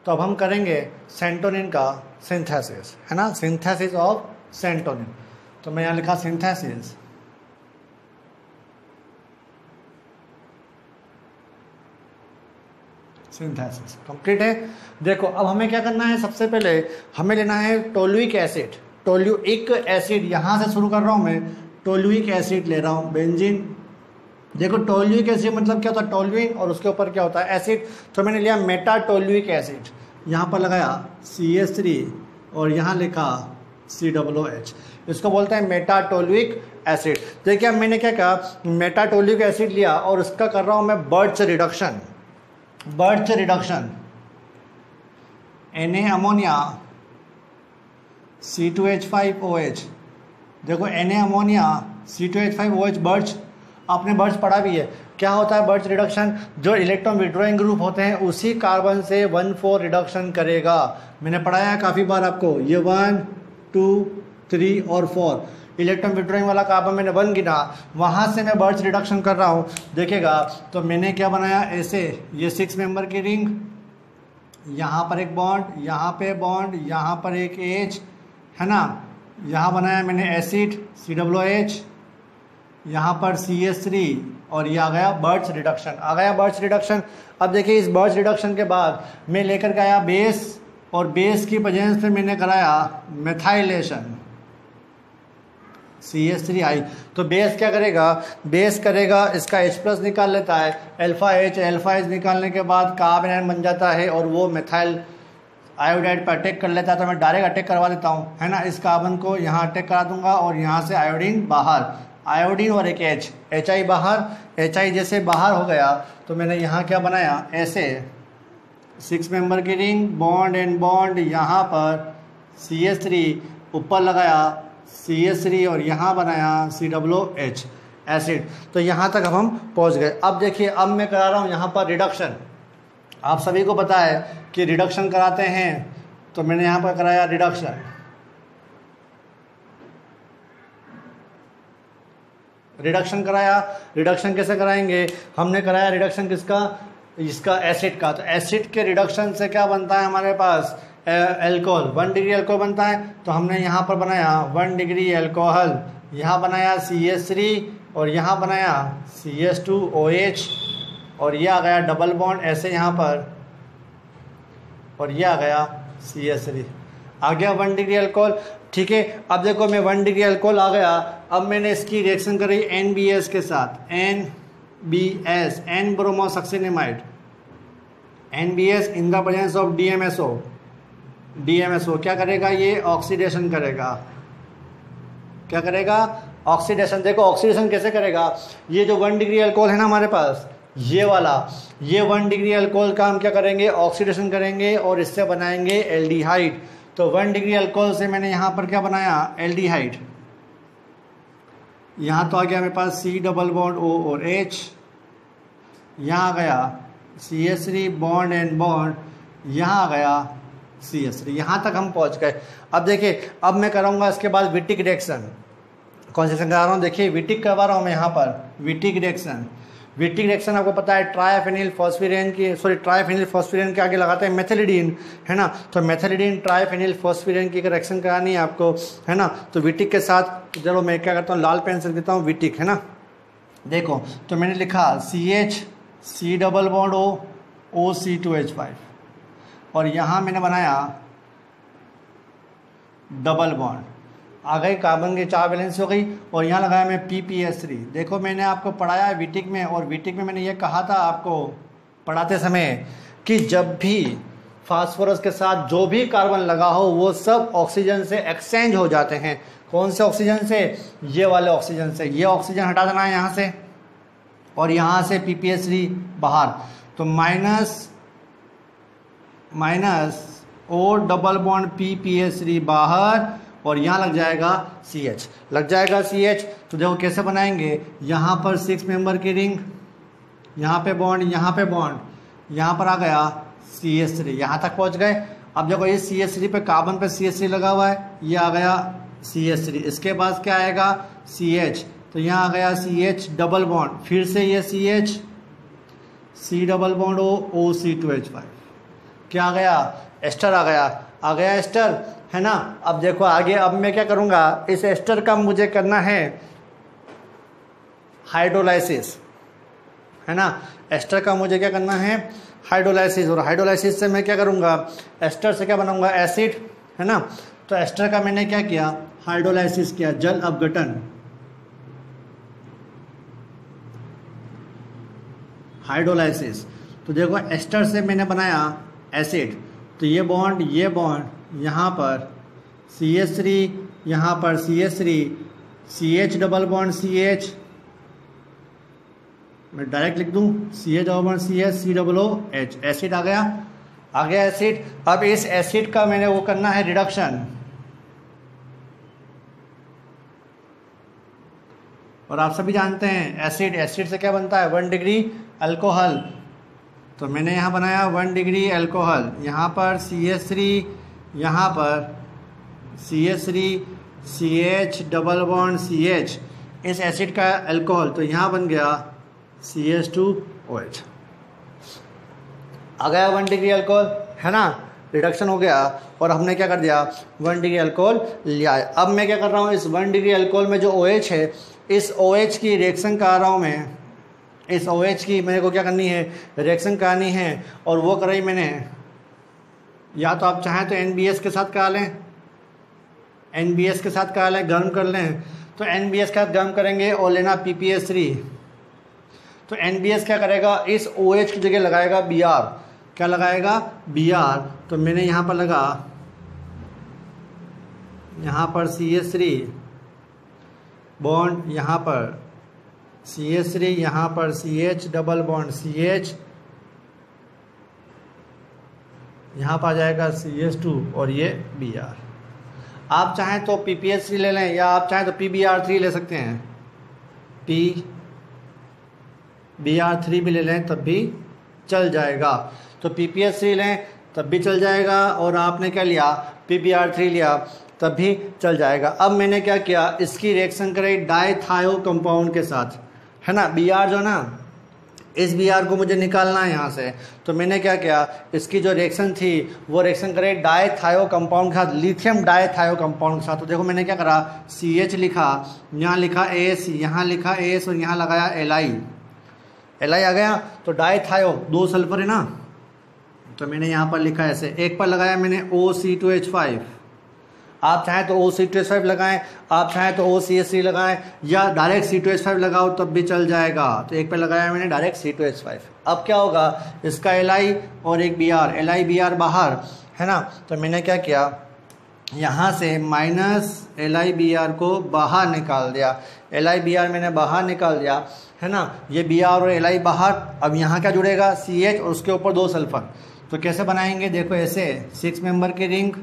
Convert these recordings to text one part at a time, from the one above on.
तो अब हम करेंगे सेंटोनिन का सिंथेसिस, है ना, सिंथेसिस ऑफ सेंटोनिन। तो मैं यहाँ लिखा सिंथेसिस, सिंथेसिस कंप्लीट है। देखो अब हमें क्या करना है, सबसे पहले हमें लेना है टोलुइक एसिड। टोलुइक एसिड यहाँ से शुरू कर रहा हूँ मैं, टोलुइक एसिड ले रहा हूँ, बेंजीन। देखो टोलुइक एसिड मतलब क्या होता है, टोलुइन और उसके ऊपर क्या होता है एसिड। तो मैंने लिया मेटाटोलुइक एसिड, यहाँ पर लगाया CH3 और यहाँ लिखा COOH, इसको बोलते हैं मेटाटोलुइक एसिड। देखिए अब मैंने क्या कहा, मेटाटोलुइक एसिड लिया और उसका कर रहा हूँ मैं birch reduction. Birch reduction Na ammonia C2H5OH। देखो Na अमोनिया C2H5OH बर्च, आपने बर्च पढ़ा भी है। क्या होता है बर्च रिडक्शन, जो इलेक्ट्रॉन विड्रॉइंग ग्रुप होते हैं उसी कार्बन से 1,4 रिडक्शन करेगा। मैंने पढ़ाया है काफ़ी बार आपको, ये 1, 2, 3 और 4 इलेक्ट्रॉन विड्रॉइंग वाला कार्बन मैंने 1 गिना, वहाँ से मैं बर्च रिडक्शन कर रहा हूँ। देखिएगा तो मैंने क्या बनाया, ऐसे ये 6 मेंबर की रिंग, यहाँ पर एक बॉन्ड, यहाँ पे बॉन्ड, यहाँ पर एक H, है ना, यहाँ बनाया मैंने एसिड COOH, यहाँ पर CH3 और ये आ गया बर्च रिडक्शन, आ गया बर्च रिडक्शन। अब देखिए इस बर्च रिडक्शन के बाद मैं लेकर के आया बेस, और बेस की प्रेजेंस पे मैंने कराया मेथाइलेशन CH3I। तो बेस क्या करेगा, बेस करेगा इसका H+ निकाल लेता है, अल्फा H निकालने के बाद कार्बन आयन बन जाता है और वो मेथाइल आयोडाइड पर अटैक कर लेता है। तो मैं डायरेक्ट अटैक करवा देता हूँ, है ना, इस कार्बन को यहाँ अटैक करा दूंगा और यहाँ से आयोडीन बाहर, आयोडीन और एक HI बाहर। HI जैसे बाहर हो गया तो मैंने यहाँ क्या बनाया, ऐसे 6 मेंबर की रिंग, बॉन्ड एंड बॉन्ड, यहाँ पर CH3 ऊपर लगाया CH3 और यहाँ बनाया COOH एसिड। तो यहाँ तक अब हम पहुँच गए। अब देखिए अब मैं करा रहा हूँ यहाँ पर रिडक्शन। आप सभी को पता है कि रिडक्शन कराते हैं, तो मैंने यहाँ पर कराया रिडक्शन। रिडक्शन कराया, रिडक्शन कैसे कराएंगे, हमने कराया रिडक्शन किसका, इसका एसिड का। तो एसिड के रिडक्शन से क्या बनता है हमारे पास, एल्कोहल, 1 डिग्री एल्कोहल बनता है। तो हमने यहाँ पर बनाया 1 डिग्री एल्कोहल, यहाँ बनाया CH3 और यहाँ बनाया CH2OH और ये आ गया डबल बॉन्ड ऐसे यहाँ पर, और ये आ गया CH3, आ गया 1 डिग्री एल्कोहल। ठीक है, अब देखो मैं 1 डिग्री एल्कोहल आ गया, अब मैंने इसकी रिएक्शन करी NBS के साथ, NBS, N ब्रोमोसक्सिनेमाइड, NBS in the presence of DMSO। DMSO क्या करेगा, ये ऑक्सीडेशन करेगा, क्या करेगा, ऑक्सीडेशन। देखो ऑक्सीडेशन कैसे करेगा, ये जो 1 डिग्री एल्कोहल है ना हमारे पास, ये वाला, ये 1 डिग्री एल्कोहल का हम क्या करेंगे, ऑक्सीडेशन करेंगे और इससे बनाएंगे एल्डिहाइड। तो 1 डिग्री एल्कोहल से मैंने यहाँ पर क्या बनाया, एल्डिहाइड। यहाँ तो आ गया मेरे पास C डबल बॉन्ड O और H, यहाँ आ गया CH3 बॉन्ड एंड बॉन्ड, यहाँ आ गया CH3, यहाँ तक हम पहुँच गए। अब देखिए अब मैं कराऊंगा इसके बाद विटिक रिएक्शन। कौन से करा रहा हूँ, देखिए विटिक करवा रहा हूँ मैं यहाँ पर, विटिक रिएक्शन। विटिक रिएक्शन आपको पता है ट्राइफेनिल फॉस्फेरेन की, ट्राइफेनिल फॉस्फेरेन के आगे लगाते हैं मेथिलिडीन, है ना। तो मेथिलिडीन ट्राइफेनिल फॉस्फेरेन की रिएक्शन करानी है आपको, है ना। तो विटिक के साथ चलो मैं क्या करता हूँ, लाल पेन से लिखता हूँ विटिक, है ना। देखो तो मैंने लिखा CH, C double bond O, C2H5 और यहाँ मैंने बनाया डबल बॉन्ड, आ गई कार्बन की 4 वैलेंसी हो गई और यहाँ लगाया मैं PPS3। देखो मैंने आपको पढ़ाया है विटिक में, और विटिक में मैंने ये कहा था आपको पढ़ाते समय कि जब भी फास्फोरस के साथ जो भी कार्बन लगा हो वो सब ऑक्सीजन से एक्सचेंज हो जाते हैं। कौन से ऑक्सीजन से, ये वाले ऑक्सीजन से। ये ऑक्सीजन हटा देना है यहाँ से और यहाँ से PPS3 बाहर, तो minus O double bond PPS3 बाहर और यहाँ लग जाएगा CH, लग जाएगा CH। तो देखो कैसे बनाएंगे, यहाँ पर 6 मेंबर की रिंग, यहाँ पे बॉन्ड, यहाँ पे बॉन्ड, यहाँ पर आ गया CH3, यहाँ तक पहुँच गए। अब देखो ये CH3 पे कार्बन पे CH3 लगा हुआ है, ये आ गया CH3, इसके बाद क्या आएगा CH, तो यहाँ आ गया CH डबल बॉन्ड, फिर से ये CH, C double bond O, C2H5, क्या आ गया, एस्टर आ गया एस्टर, है ना। अब देखो आगे, अब मैं क्या करूँगा, इस एस्टर का मुझे करना है हाइड्रोलाइसिस, है ना। एस्टर का मुझे क्या करना है, हाइड्रोलाइसिस, और हाइड्रोलाइसिस से मैं क्या करूँगा, एस्टर से क्या बनाऊँगा, एसिड, है ना। तो एस्टर का मैंने क्या किया, हाइड्रोलाइसिस किया, जल अपघटन, हाइड्रोलाइसिस। तो देखो एस्टर से मैंने बनाया एसिड, तो ये बॉन्ड यहाँ पर CH3, यहाँ पर CH3, CH double bond CH, मैं डायरेक्ट लिख दूँ CH double bond CH, COOH, acid आ गया एसिड। अब इस एसिड का मैंने वो करना है रिडक्शन, और आप सभी जानते हैं एसिड से क्या बनता है, 1 डिग्री अल्कोहल। तो मैंने यहाँ बनाया 1 डिग्री अल्कोहल, यहाँ पर CH3, यहाँ पर CH3, CH double bond CH, इस एसिड का अल्कोहल, तो यहाँ बन गया CH2OH, आ गया 1 डिग्री अल्कोहल, है ना। रिडक्शन हो गया, और हमने क्या कर दिया, 1 डिग्री अल्कोहल लिया है। अब मैं क्या कर रहा हूँ, इस 1 डिग्री अल्कोहल में जो OH है, इस OH की रिएक्शन करा रहा हूँ मैं, इस OH की मेरे को क्या करनी है, रिएक्शन करानी है, और वो कराई मैंने, या तो आप चाहें तो NBS के साथ करा लें, NBS के साथ करा लें, गर्म कर लें। तो NBS के साथ गर्म करेंगे और लेना PPS3। तो NBS क्या करेगा, इस OH की जगह लगाएगा Br, क्या लगाएगा, Br। तो मैंने यहाँ पर लगा, यहाँ पर CH3 बॉन्ड, यहाँ पर CH3, यहाँ पर CH डबल बॉन्ड CH, यहाँ पर आ जाएगा CH2, और ये Br। आप चाहें तो PPS3 ले लें, या आप चाहें तो PBr3 ले सकते हैं, PBr3 भी ले लें तब भी चल जाएगा। तो PPS3 लें तब भी चल जाएगा, और आपने क्या लिया, PBr3 लिया तब भी चल जाएगा। अब मैंने क्या किया, इसकी रिएक्शन कराई डाइथायो कंपाउंड के साथ, है ना। Br जो ना, इस Br को मुझे निकालना है यहाँ से, तो मैंने क्या किया, इसकी जो रिएक्शन थी वो रिएक्शन करे डाइथायो कंपाउंड के साथ, लिथियम डाइथायो कंपाउंड के साथ। तो देखो मैंने क्या करा, CH लिखा, यहाँ लिखा AS, यहाँ लिखा AS, और यहाँ लगाया Li आ गया। तो डाइथायो 2 सल्फर है ना, तो मैंने यहाँ पर लिखा ऐसे, एक पर लगाया मैंने OC2H5, आप चाहें तो OC2H5 लगाएं, आप चाहें तो OCH3 लगाएं, या डायरेक्ट C2H5 लगाओ तब भी चल जाएगा। तो एक पे लगाया मैंने डायरेक्ट C2H5। अब क्या होगा, इसका Li और एक Br, Li Br बाहर, है ना। तो मैंने क्या किया, यहाँ से माइनस Li Br को बाहर निकाल दिया, Li Br मैंने बाहर निकाल दिया, है ना। ये Br और Li बाहर। अब यहाँ क्या जुड़ेगा, CH, और उसके ऊपर 2 सल्फर। तो कैसे बनाएंगे, देखो ऐसे 6 मेंबर की रिंग,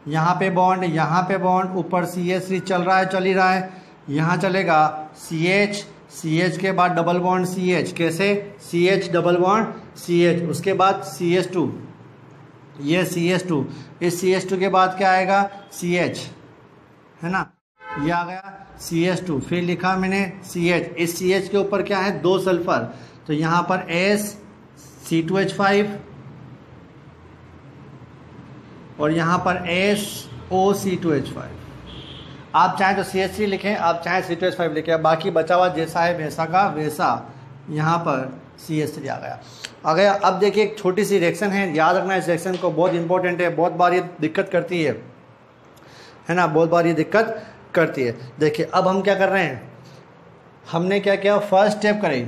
यहाँ पे बॉन्ड, यहाँ पे बॉन्ड, ऊपर CH3 चल ही रहा है, यहाँ चलेगा CH के बाद डबल बॉन्ड CH, कैसे, CH डबल बॉन्ड CH, उसके बाद CH2, ये CH2, इस CH2 के बाद क्या आएगा, CH, है ना, ये आ गया CH2, फिर लिखा मैंने CH, इस CH के ऊपर क्या है, 2 सल्फर, तो यहाँ पर S C2H5, और यहाँ पर SOC2H5। आप चाहें तो CH3 लिखें, आप चाहें C2H5 लिखें, बाकी बचा हुआ जैसा है वैसा का वैसा, यहाँ पर CH3 आ गया। अब देखिए एक छोटी सी रिएक्शन है, याद रखना इस रिएक्शन को, बहुत इंपॉर्टेंट है, बहुत बार ये दिक्कत करती है ना, बहुत बार ये दिक्कत करती है। देखिए अब हम क्या कर रहे हैं, हमने क्या किया, फर्स्ट स्टेप करी,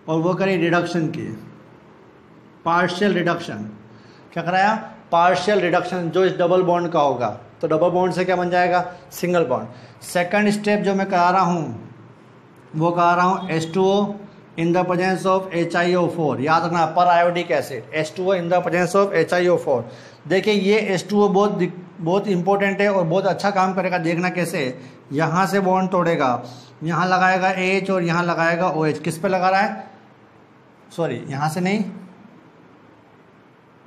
और वो करी रिडक्शन की, पार्शियल रिडक्शन। क्या कराया, पार्शियल रिडक्शन, जो इस डबल बॉन्ड का होगा। तो डबल बॉन्ड से क्या बन जाएगा, सिंगल बॉन्ड। सेकंड स्टेप जो मैं करा रहा हूँ, वो करा रहा हूँ H2O in the presence of HiO4। याद रखना, पर iodic acid, H2O in the presence of HiO4। देखिए ये H2O बहुत इंपॉर्टेंट है और बहुत अच्छा काम करेगा। देखना कैसे, यहाँ से बॉन्ड तोड़ेगा, यहाँ लगाएगा H और यहाँ लगाएगा OH। किस पे लगा रहा है, सॉरी यहाँ से नहीं,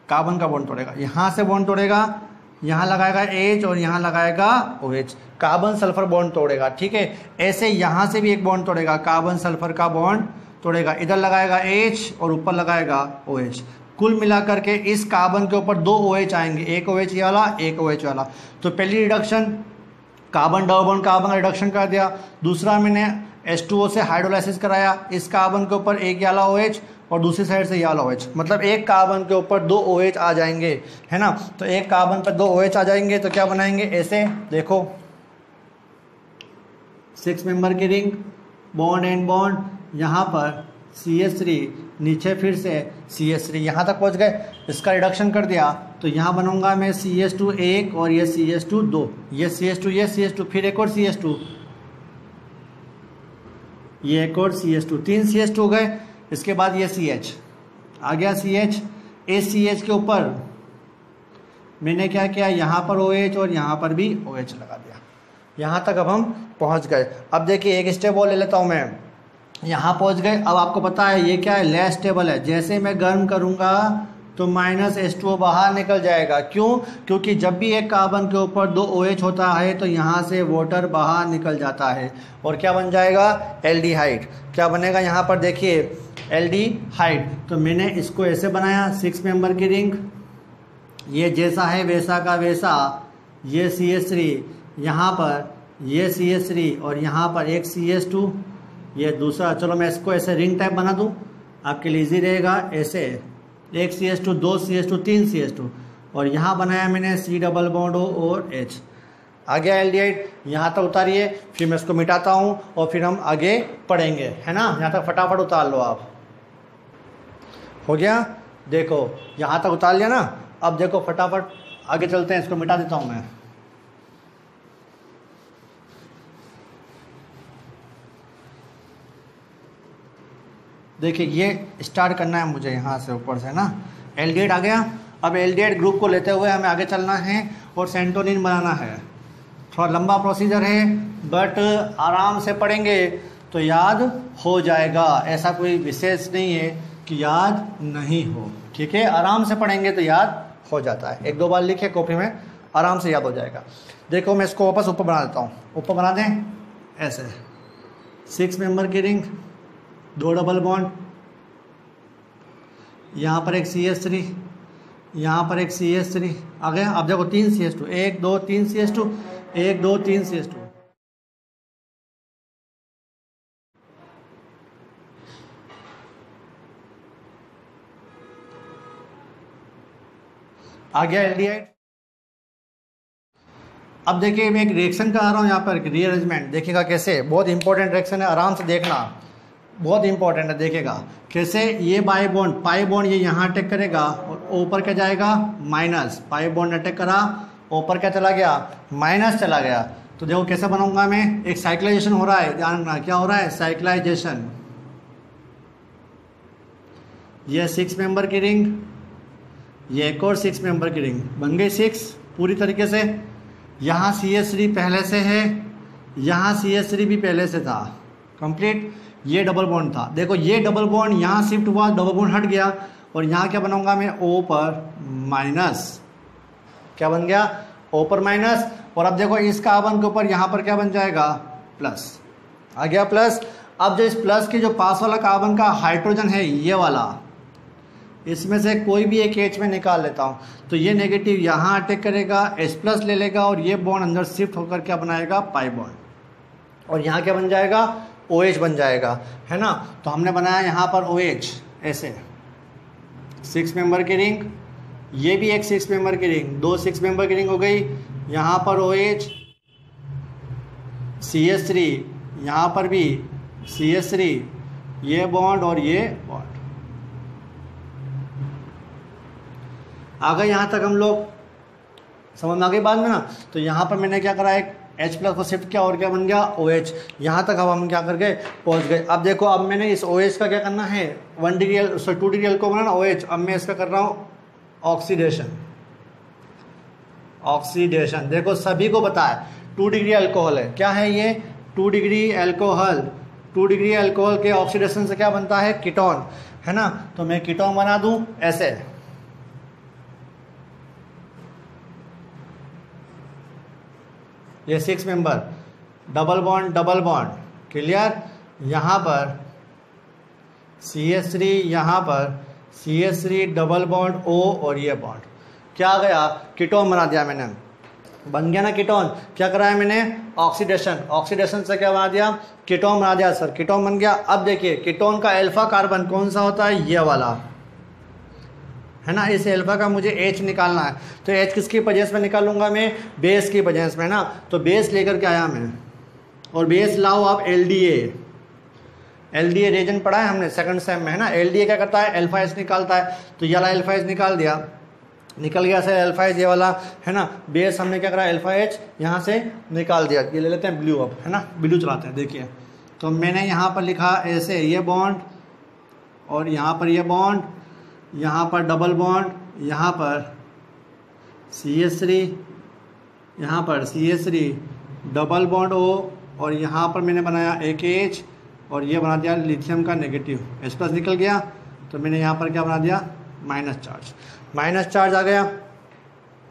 कार्बन का बॉन्ड तोड़ेगा, यहाँ से बॉन्ड तोड़ेगा, यहाँ लगाएगा H और यहाँ लगाएगा OH, कार्बन सल्फर बॉन्ड तोड़ेगा। ठीक है, ऐसे यहाँ से भी एक बॉन्ड तोड़ेगा, कार्बन सल्फर का बॉन्ड तोड़ेगा, इधर लगाएगा H और ऊपर लगाएगा OH। कुल मिलाकर के इस कार्बन के ऊपर 2 OH आएंगे, एक OH ये वाला, एक OH वाला। तो पहली reduction carbon double bond carbon का रिडक्शन कर दिया, दूसरा मैंने H2O से हाइड्रोलाइसिस कराया, इस कार्बन के ऊपर एक ये वाला OH और दूसरी साइड से ये वाला OH, मतलब एक कार्बन के ऊपर 2 OH आ जाएंगे, है ना। तो एक कार्बन पर 2 OH आ जाएंगे तो क्या बनाएंगे, ऐसे देखो 6 मेंबर की रिंग, बॉन्ड एंड बॉन्ड, यहाँ पर CH3, नीचे फिर से CH3, यहाँ तक पहुँच गए। इसका रिडक्शन कर दिया तो यहाँ बनूंगा मैं CH2 1 और ये CH2 2, ये CH2 ये CH2, फिर एक और CH2, ये एक और CH2, 3 CH2 हो गए। इसके बाद ये CH आ गया, CH, इस CH के ऊपर मैंने क्या किया, यहाँ पर OH और यहाँ पर भी OH लगा दिया। यहाँ तक अब हम पहुँच गए। अब देखिए एक स्टेप और ले लेता हूँ मैं, यहाँ पहुँच गए। अब आपको पता है ये क्या है, लेस स्टेबल है। जैसे मैं गर्म करूँगा तो -H2O बाहर निकल जाएगा। क्यों? क्योंकि जब भी एक कार्बन के ऊपर 2 OH होता है तो यहाँ से वाटर बाहर निकल जाता है और क्या बन जाएगा, एल्डिहाइड। क्या बनेगा यहाँ पर देखिए, एल्डिहाइड। तो मैंने इसको ऐसे बनाया, 6 मेंबर की रिंग, ये जैसा है वैसा का वैसा, ये CH3, यहाँ पर ये CH3 और यहाँ पर एक CH2, ये दूसरा। चलो मैं इसको ऐसे रिंग टाइप बना दूँ, आपके लिए इजी रहेगा। ऐसे एक CH2, 2 CH2, 3 CH2 और यहाँ बनाया मैंने C डबल बॉन्ड O और H। आ गया एल्डिहाइड। यहाँ तक उतारिए, फिर मैं इसको मिटाता हूँ और फिर हम आगे पढ़ेंगे, है ना। यहाँ तक फटाफट उतार लो आप। हो गया, देखो यहाँ तक उतार लिया ना। अब देखो फटाफट आगे चलते हैं, इसको मिटा देता हूँ मैं। देखिए ये स्टार्ट करना है मुझे यहाँ से ऊपर से ना, एल्डिहाइड आ गया। अब एल्डिहाइड ग्रुप को लेते हुए हमें आगे चलना है और सेंटोनिन बनाना है। थोड़ा लंबा प्रोसीजर है बट आराम से पढ़ेंगे तो याद हो जाएगा। ऐसा कोई विशेष नहीं है कि याद नहीं हो, ठीक है। आराम से पढ़ेंगे तो याद हो जाता है। 1-2 बार लिखे कॉपी में, आराम से याद हो जाएगा। देखो मैं इसको वापस ऊपर बना देता हूँ, ऊपर बना दें ऐसे, 6 मेंबर की रिंग, 2 डबल बॉन्ड, यहाँ पर एक CH3, यहाँ पर एक CH3 आ गया। अब देखो 3 CH2, 1 2 3 CH2, 1 2 3 CH2, आ गया एल्डिहाइड। अब देखिए मैं एक रिएक्शन करा रहा हूँ यहाँ पर, रीअरेंजमेंट देखिएगा कैसे, बहुत इंपॉर्टेंट रिएक्शन है, आराम से देखना, बहुत इंपॉर्टेंट है। देखिएगा कैसे, ये बाई बॉन्ड, पाई बॉन्ड ये यहाँ अटैक करेगा और ऊपर क्या जाएगा, माइनस। पाई बॉन्ड अटैक करा, ऊपर क्या चला गया, माइनस चला गया। तो देखो कैसे बनाऊंगा मैं, एक साइक्लाइजेशन हो रहा है, ध्यान रखना क्या हो रहा है, साइक्लाइजेशन। ये 6 मेंबर की रिंग, ये एक और 6 मेंबर की रिंग, बन गई 6 पूरी तरीके से। यहाँ CH3 पहले से है, यहाँ CH3 भी पहले से था, कंप्लीट। ये डबल बॉन्ड था, देखो ये डबल बॉन्ड यहाँ शिफ्ट हुआ, डबल बॉन्ड हट गया और यहाँ क्या बनाऊंगा मैं, O पर माइनस। क्या बन गया, O पर माइनस। और अब देखो इस कार्बन के ऊपर यहाँ पर क्या बन जाएगा, प्लस। आ गया प्लस। अब जो इस प्लस के जो पास वाला कार्बन का हाइड्रोजन है ये वाला, इसमें से कोई भी एक H में निकाल लेता हूँ तो ये नेगेटिव यहाँ अटैक करेगा, H+ ले लेगा और ये बॉन्ड अंदर शिफ्ट होकर क्या बनाएगा, पाई बॉन्ड। और यहाँ क्या बन जाएगा, OH बन जाएगा, है ना। तो हमने बनाया यहाँ पर OH ऐसे, 6 मेंबर की रिंग, ये भी एक 6 मेंबर की रिंग, 2 6 मेंबर की रिंग हो गई। यहाँ पर OH, CH3, यहाँ पर भी CH3, ये बॉन्ड और ये बॉन्ड। आ गए यहाँ तक हम लोग, समझ में आ गई बाद में ना। तो यहाँ पर मैंने क्या करा, एक H+ को शिफ्ट किया और क्या बन गया, OH। यहाँ तक अब हम क्या कर गए, पहुँच गए। अब देखो अब मैंने इस OH का क्या करना है, 2 डिग्री अल्कोहल बनाना OH। अब मैं इसका कर रहा हूँ ऑक्सीडेशन। ऑक्सीडेशन देखो सभी को पता है 2 डिग्री अल्कोहल है, क्या है ये, 2 डिग्री अल्कोहल। 2 डिग्री अल्कोहल के ऑक्सीडेशन से क्या बनता है, कीटोन, है ना। तो मैं कीटोन बना दूं ऐसे, ये 6 मेंबर, डबल बॉन्ड, क्लियर। यहाँ पर CH3, यहाँ पर CH3 डबल बॉन्ड O और ये बॉन्ड क्या आ गया, कीटोन बना दिया मैंने, बन गया ना कीटोन। क्या कराया मैंने, ऑक्सीडेशन, ऑक्सीडेशन से क्या बना दिया, कीटोन बना दिया सर, कीटोन बन गया। अब देखिए कीटोन का अल्फा कार्बन कौन सा होता है, ये वाला है ना, इस अल्फा का मुझे H निकालना है। तो H किसकी वजह से निकालूंगा मैं, बेस की वजह से ना। तो बेस लेकर के आया मैं, और बेस लाओ आप LDA रेजन पढ़ा है हमने सेकंड सेम में है ना। LDA क्या करता है, अल्फा H निकालता है। तो ये वाला अल्फा H निकाल दिया, निकल गया सर अल्फा H ये वाला है ना। बेस हमने क्या करा, अल्फा H यहाँ से निकाल दिया। ये ले लेते हैं ब्लू, अब है ना ब्लू चलाते हैं। देखिए तो मैंने यहाँ पर लिखा ऐसे, ये बॉन्ड और यहाँ पर ये बॉन्ड, यहाँ पर डबल बॉन्ड, यहाँ पर CH3, यहाँ पर CH3 डबल बॉन्ड O, और यहाँ पर मैंने बनाया एक H, और ये बना दिया लिथियम का नेगेटिव, H+ निकल गया। तो मैंने यहाँ पर क्या बना दिया, माइनस चार्ज, माइनस चार्ज आ गया।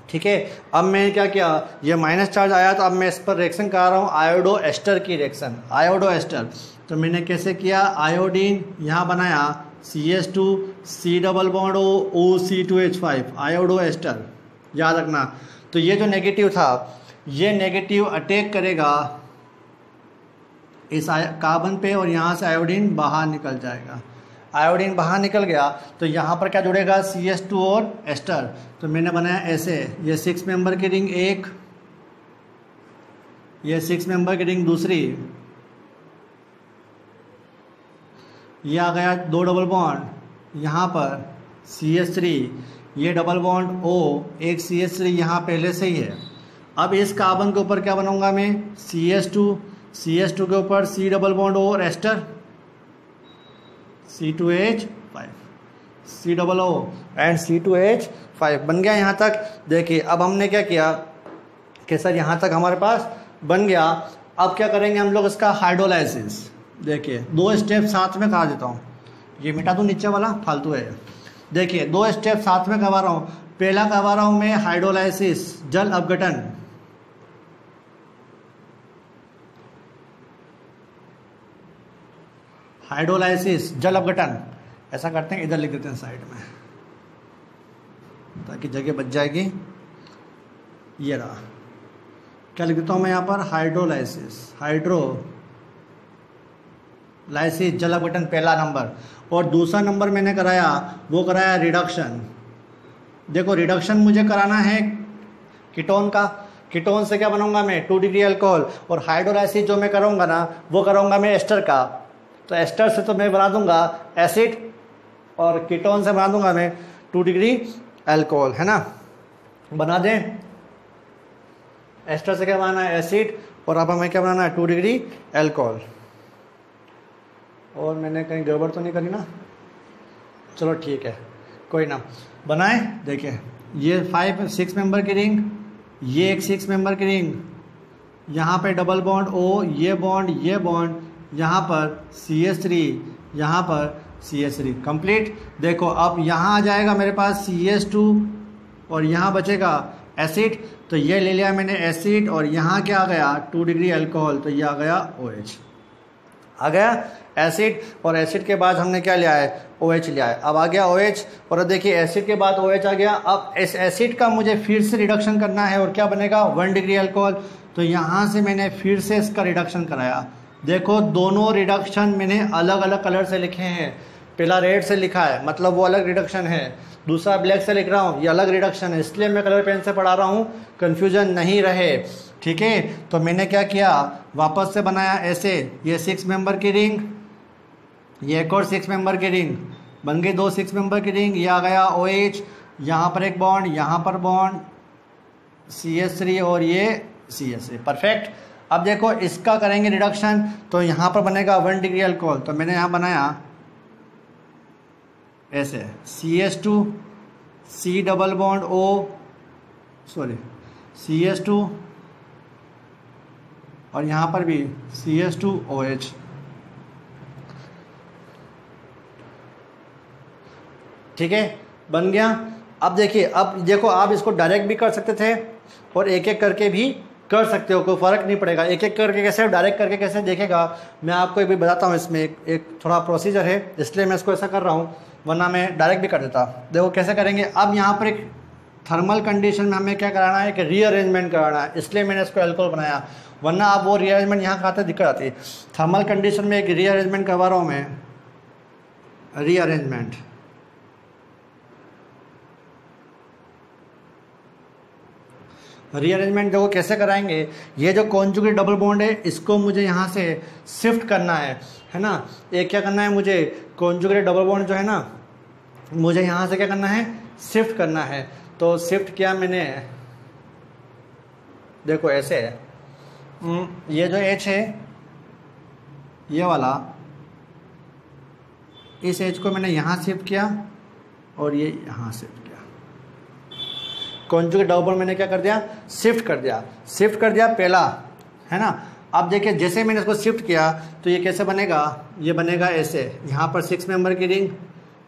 ठीक है, अब मैंने क्या किया, ये माइनस चार्ज आया तो अब मैं इस पर रिएक्शन करा रहा हूँ, आयोडो एस्टर की रिएक्शन, आयोडो एस्टर। तो मैंने कैसे किया, आयोडीन यहाँ बनाया CH2 C double bond O C2H5, iodo ester, याद रखना। तो ये जो नेगेटिव था, ये नेगेटिव अटैक करेगा इस कार्बन पे, और यहाँ से आयोडीन बाहर निकल जाएगा। आयोडीन बाहर निकल गया तो यहाँ पर क्या जुड़ेगा, CH2 और एस्टर। तो मैंने बनाया ऐसे, ये 6 मेंबर की रिंग एक, ये 6 मेंबर की रिंग दूसरी, ये आ गया 2 डबल बॉन्ड, यहाँ पर CH3, ये डबल बॉन्ड O, एक CH3 यहाँ पहले से ही है। अब इस कार्बन के ऊपर क्या बनाऊंगा मैं, CH2 के ऊपर C डबल बॉन्ड O और ester C2H5, C double O and C2H5 बन गया यहाँ तक। देखिए अब हमने क्या किया कि सर यहाँ तक हमारे पास बन गया। अब क्या करेंगे हम लोग, इसका हाइड्रोलाइसिस। देखिए 2 स्टेप साथ में करा देता हूँ, ये मिटा दूँ नीचे वाला, फालतू है। देखिए 2 स्टेप साथ में करवा रहा हूँ। पहला करवा रहा हूँ मैं हाइड्रोलाइसिस, जल अपघटन। हाइड्रोलाइसिस जल अपघटन, ऐसा करते हैं, इधर लिख देते हैं साइड में ताकि जगह बच जाएगी। ये रहा, क्या लिख देता हूँ मैं यहाँ पर, हाइड्रोलाइसिस, हाइड्रोलाइसिस जल अपघटन पहला नंबर। और दूसरा नंबर मैंने कराया, वो कराया रिडक्शन। देखो रिडक्शन मुझे कराना है कीटोन का, कीटोन से क्या बनाऊंगा मैं, 2 डिग्री अल्कोहल। और हाइड्रोलाइसिस जो मैं करूँगा ना, वो करूँगा मैं एस्टर का। तो एस्टर से तो मैं बना दूंगा एसिड, और कीटोन से बना दूंगा मैं 2 डिग्री अल्कोहल, है ना। बना दें, एस्टर से क्या बनाना है, एसिड, और अब हमें क्या बनाना है, 2 डिग्री अल्कोहल। और मैंने कहीं गड़बड़ तो नहीं करी ना, चलो ठीक है, कोई ना, बनाए। देखिए ये 6 मेंबर की रिंग, ये एक 6 मेंबर की रिंग, यहाँ पे डबल बॉन्ड O, ये बॉन्ड, यहाँ पर CH3, यहाँ पर CH3, कंप्लीट। देखो अब यहाँ आ जाएगा मेरे पास CH2, और यहाँ बचेगा एसिड। तो ये ले लिया मैंने एसिड, और यहाँ क्या आ गया, 2 डिग्री अल्कोहल। तो ये आ गया OH, आ गया एसिड। और एसिड के बाद हमने क्या लिया है, OH लिया है। अब आ गया OH, और देखिए एसिड के बाद OH आ गया। अब इस एसिड का मुझे फिर से रिडक्शन करना है, और क्या बनेगा, 1 डिग्री अल्कोहल। तो यहाँ से मैंने फिर से इसका रिडक्शन कराया। देखो दोनों रिडक्शन मैंने अलग अलग कलर से लिखे हैं। पहला रेड से लिखा है, मतलब वो अलग रिडक्शन है। दूसरा ब्लैक से लिख रहा हूँ, ये अलग रिडक्शन है। इसलिए मैं कलर पेन से पढ़ा रहा हूँ, कन्फ्यूजन नहीं रहे, ठीक है। तो मैंने क्या किया, वापस से बनाया ऐसे, ये 6 मेंबर की रिंग, ये एक और 6 मेंबर की रिंग, बन गई 2 6 मेंबर की रिंग। ये आ गया OH, यहाँ पर एक बॉन्ड, यहाँ पर बॉन्ड, CH3 और ये CH3, परफेक्ट। अब देखो इसका करेंगे रिडक्शन, तो यहाँ पर बनेगा 1 डिग्री अल्कोहल। तो मैंने यहाँ बनाया ऐसे, CH2 C double bond O, CH2, और यहाँ पर भी CH2 OH। ठीक है, बन गया। अब देखिए, अब देखो आप इसको डायरेक्ट भी कर सकते थे और एक एक करके भी कर सकते हो, कोई फ़र्क नहीं पड़ेगा। एक एक करके कैसे, डायरेक्ट करके कैसे देखेगा, मैं आपको एक भी बताता हूँ। इसमें एक थोड़ा प्रोसीजर है, इसलिए मैं इसको ऐसा कर रहा हूँ। वरना मैं डायरेक्ट भी कर देता। देखो कैसे करेंगे। अब यहाँ पर एक थर्मल कंडीशन में हमें क्या कराना है कि रीअरेंजमेंट कराना है, इसलिए मैंने इसको एल्कोहल बनाया, वरना आप वो रीअरेंजमेंट यहाँ खाते दिक्कत आती है। थर्मल कंडीशन में एक रीअरेंजमेंट करवा रहा हूँ मैं, रीअरेंजमेंट। रीअरेंजमेंट देखो कैसे कराएंगे। ये जो कॉन्जुगेट डबल बॉन्ड है इसको मुझे यहाँ से शिफ्ट करना है ना। एक क्या करना है मुझे, कॉन्जुगेट डबल बॉन्ड जो है ना मुझे यहाँ से क्या करना है, शिफ्ट करना है। तो शिफ्ट किया मैंने, देखो ऐसे है, ये जो H है ये वाला, इस H को मैंने यहाँ शिफ्ट किया और ये यहाँ शिफ्ट किया। कॉन्जुगेट डबल बॉन्ड मैंने क्या कर दिया, शिफ्ट कर दिया। शिफ्ट कर दिया पहला, है ना। अब देखिए जैसे मैंने इसको शिफ्ट किया तो ये कैसे बनेगा, ये बनेगा ऐसे। यहाँ पर 6 मेंबर की रिंग,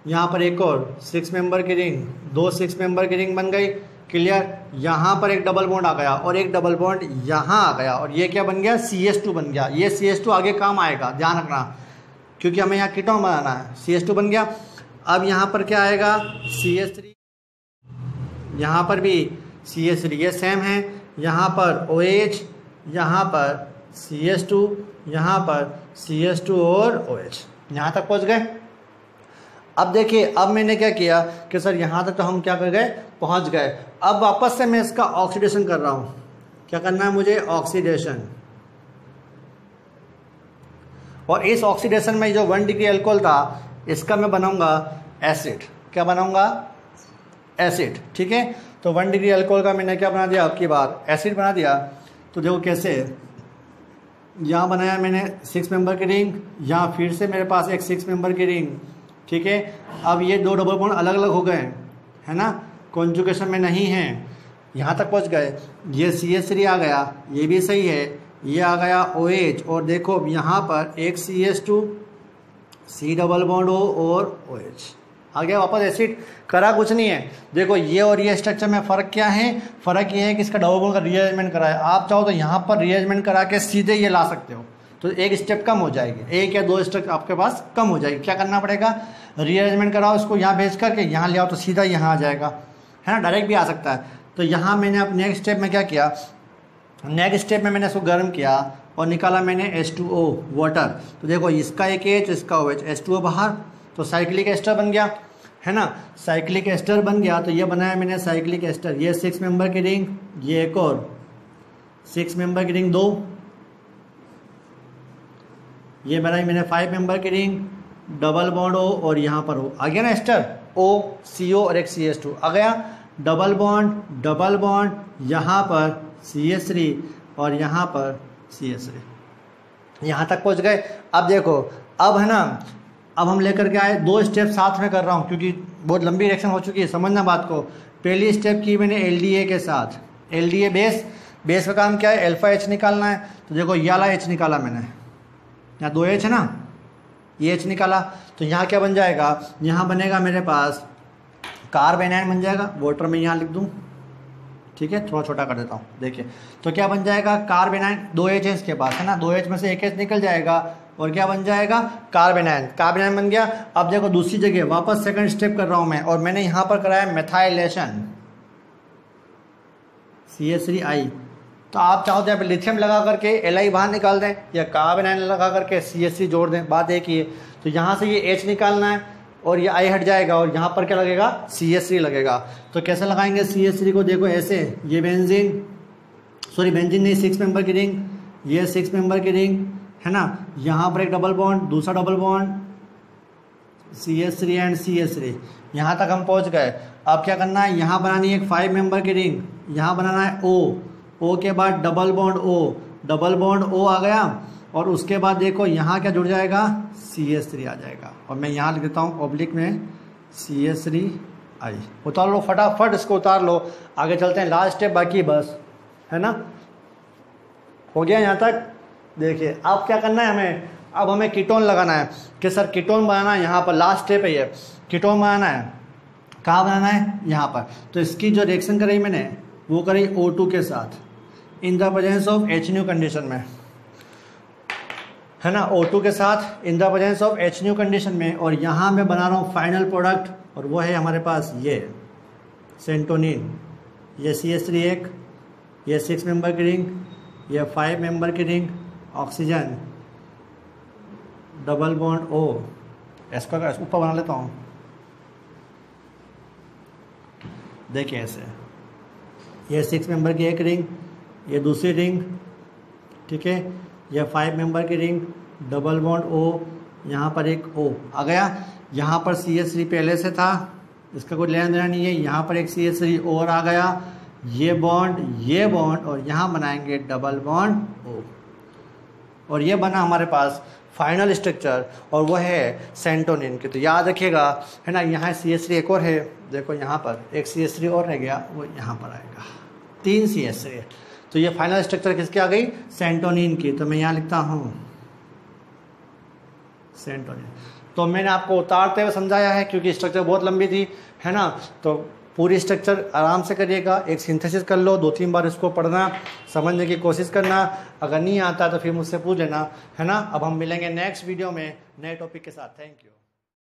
यहाँ पर एक और 6 मेंबर की रिंग, 2 6 मेंबर की रिंग बन गई। क्लियर। यहाँ पर एक डबल बॉन्ड आ गया और एक डबल बॉन्ड यहाँ आ गया और ये क्या बन गया, CH2 बन गया। ये CH2 आगे काम आएगा, ध्यान रखना, क्योंकि हमें यहाँ कीटोन बनाना है। CH2 बन गया। अब यहाँ पर क्या आएगा, CH3, यहाँ पर भी CH3, ये सेम है। यहाँ पर OH, यहाँ पर CH2, यहाँ पर CH2 और OH, यहाँ तक पहुँच गए। अब देखिए, अब मैंने क्या किया कि सर यहाँ तक तो हम क्या कर गए, पहुँच गए। अब वापस से मैं इसका ऑक्सीडेशन कर रहा हूँ। क्या करना है मुझे, ऑक्सीडेशन। और इस ऑक्सीडेशन में जो 1 डिग्री अल्कोहल था इसका मैं बनाऊंगा एसिड। क्या बनाऊंगा, एसिड। ठीक है। तो 1 डिग्री अल्कोहल का मैंने क्या बना दिया, आपकी बार एसिड बना दिया। तो देखो कैसे, यहाँ बनाया मैंने 6 मेंबर की रिंग, यहाँ फिर से मेरे पास एक 6 मेंबर की रिंग। ठीक है। अब ये 2 डबल बॉन्ड अलग अलग हो गए, है ना, कॉन्जुगेशन में नहीं है, यहाँ तक पहुँच गए। ये CH3 आ गया, ये भी सही है। ये आ गया OH, और देखो यहाँ पर एक CH2, C double bond O और OH आ गया वापस एसिड। करा कुछ नहीं है। देखो ये और ये स्ट्रक्चर में फ़र्क क्या है, फ़र्क ये है कि इसका डबल बॉन्ड का रीअरेंजमेंट करा है। आप चाहो तो यहाँ पर रीअरेंजमेंट करा के सीधे ये ला सकते हो, तो एक स्टेप कम हो जाएगी, 1 या 2 स्टेप आपके पास कम हो जाएगी। क्या करना पड़ेगा, रीअरेंजमेंट कराओ, इसको यहाँ भेज करके यहाँ ले आओ तो सीधा यहाँ आ जाएगा, है ना, डायरेक्ट भी आ सकता है। तो यहाँ मैंने अब नेक्स्ट स्टेप में क्या किया, नेक्स्ट स्टेप में मैंने इसको गर्म किया और निकाला मैंने H2O वाटर। तो देखो इसका एक H, इसका OH, H2O बाहर, तो साइक्लिक एस्टर बन गया, है ना। साइक्लिक एस्टर बन गया तो ये बनाया मैंने साइक्लिक एस्टर। ये 6 मेंबर की रिंग, ये एक और 6 मेंबर की रिंग 2, ये बनाई मैंने 5 मेंबर की रिंग, डबल बॉन्ड O और यहाँ पर O आ गया ना एस्टर, O CO और एक CH2 आ गया। डबल बॉन्ड यहाँ पर CH3 और यहाँ पर CH3, यहाँ तक पहुँच गए। अब देखो, अब है ना, अब हम लेकर के आए 2 स्टेप साथ में कर रहा हूँ क्योंकि बहुत लंबी रिएक्शन हो चुकी है, समझना बात को। पहली स्टेप की मैंने LDA के साथ, LDA बेस का काम क्या है, अल्फा H निकालना है। तो देखो ये वाला H निकाला मैंने, यहाँ 2 H है ना, ये H निकाला। तो यहाँ क्या बन जाएगा, यहाँ बनेगा मेरे पास कार्बेनाइन बन जाएगा। वाटर में यहाँ लिख दूँ, ठीक है, थोड़ा छोटा कर देता हूँ। देखिए तो क्या बन जाएगा, कार्बेनाइन, 2 H है इसके पास, है ना, 2 H में से एक H निकल जाएगा और क्या बन जाएगा, कार्बेनाइन। कार्बेनाइन बन गया। अब देखो दूसरी जगह वापस सेकंड स्टेप कर रहा हूँ मैं, और मैंने यहाँ पर कराया मेथाइलेशन, CH3I। तो आप चाहो तो यहाँ पे लिथियम लगा करके Li बाहर निकाल दें या कार्बेनाइन लगा करके CH3 जोड़ दें, बात एक ही है। तो यहाँ से ये H निकालना है और ये I हट जाएगा और यहाँ पर क्या लगेगा, CH3 लगेगा। तो कैसे लगाएंगे CH3 को, देखो ऐसे, ये बेंजीन नहीं, 6 मेंबर की रिंग, ये 6 मेंबर की रिंग, है ना, यहाँ पर एक डबल बॉन्ड, दूसरा double bond, CH3 and CH3, यहाँ तक हम पहुँच गए। अब क्या करना है, यहाँ बनानी है एक 5 मेंबर की रिंग, यहाँ बनाना है O के बाद डबल बॉन्ड O आ गया, और उसके बाद देखो यहाँ क्या जुड़ जाएगा, CH3 आ जाएगा। और मैं यहाँ लिख देता हूँ ऑब्लिक में CH3I। उतार लो फटाफट, इसको उतार लो, आगे चलते हैं, लास्ट स्टेप बाकी बस, है ना, हो गया यहाँ तक। देखिए अब क्या करना है हमें, अब हमें कीटोन लगाना है कि सर कीटोन बनाना है, यहाँ पर लास्ट स्टेप है, ये कीटोन बनाना है। कहाँ बनाना है, यहाँ पर। तो इसकी जो रिएक्शन करी मैंने वो करी O2 के साथ in the presence of HNO condition में। है ना, O2 के साथ in the presence of H new condition में, और यहाँ मैं बना रहा हूँ फाइनल प्रोडक्ट, और वो है हमारे पास ये सेंटोनिन, ये CH3 एक, ये 6 मेंबर की रिंग, ये 5 मेंबर की ring, oxygen, double bond O, इसका ऊपर बना लेता हूँ, देखिए ऐसे, ये 6 मेंबर की एक रिंग, ये दूसरी रिंग, ठीक है, ये 5 मेंबर की रिंग, डबल बॉन्ड O, यहाँ पर एक O आ गया, यहाँ पर CH3 पहले से था, इसका कोई लेना देना नहीं है, यहाँ पर एक CH3 और आ गया, ये बॉन्ड और यहाँ बनाएंगे डबल बॉन्ड O, और ये बना हमारे पास फाइनल स्ट्रक्चर, और वो है सेंटोनिन की। तो याद रखिएगा, है ना, यहाँ CH3 एक और है, देखो यहाँ पर एक CH3 और रह गया, वो यहाँ पर आएगा, 3 CH3। तो ये फाइनल स्ट्रक्चर किसकी आ गई, सेंटोनिन की। तो मैं यहाँ लिखता हूँ सेंटोनिन। तो मैंने आपको उतारते हुए समझाया है क्योंकि स्ट्रक्चर बहुत लंबी थी, है ना, तो पूरी स्ट्रक्चर आराम से करिएगा, एक सिंथेसिस कर लो, 2-3 बार इसको पढ़ना, समझने की कोशिश करना, अगर नहीं आता तो फिर मुझसे पूछ लेना, है ना। अब हम मिलेंगे नेक्स्ट वीडियो में नए टॉपिक के साथ। Thank you.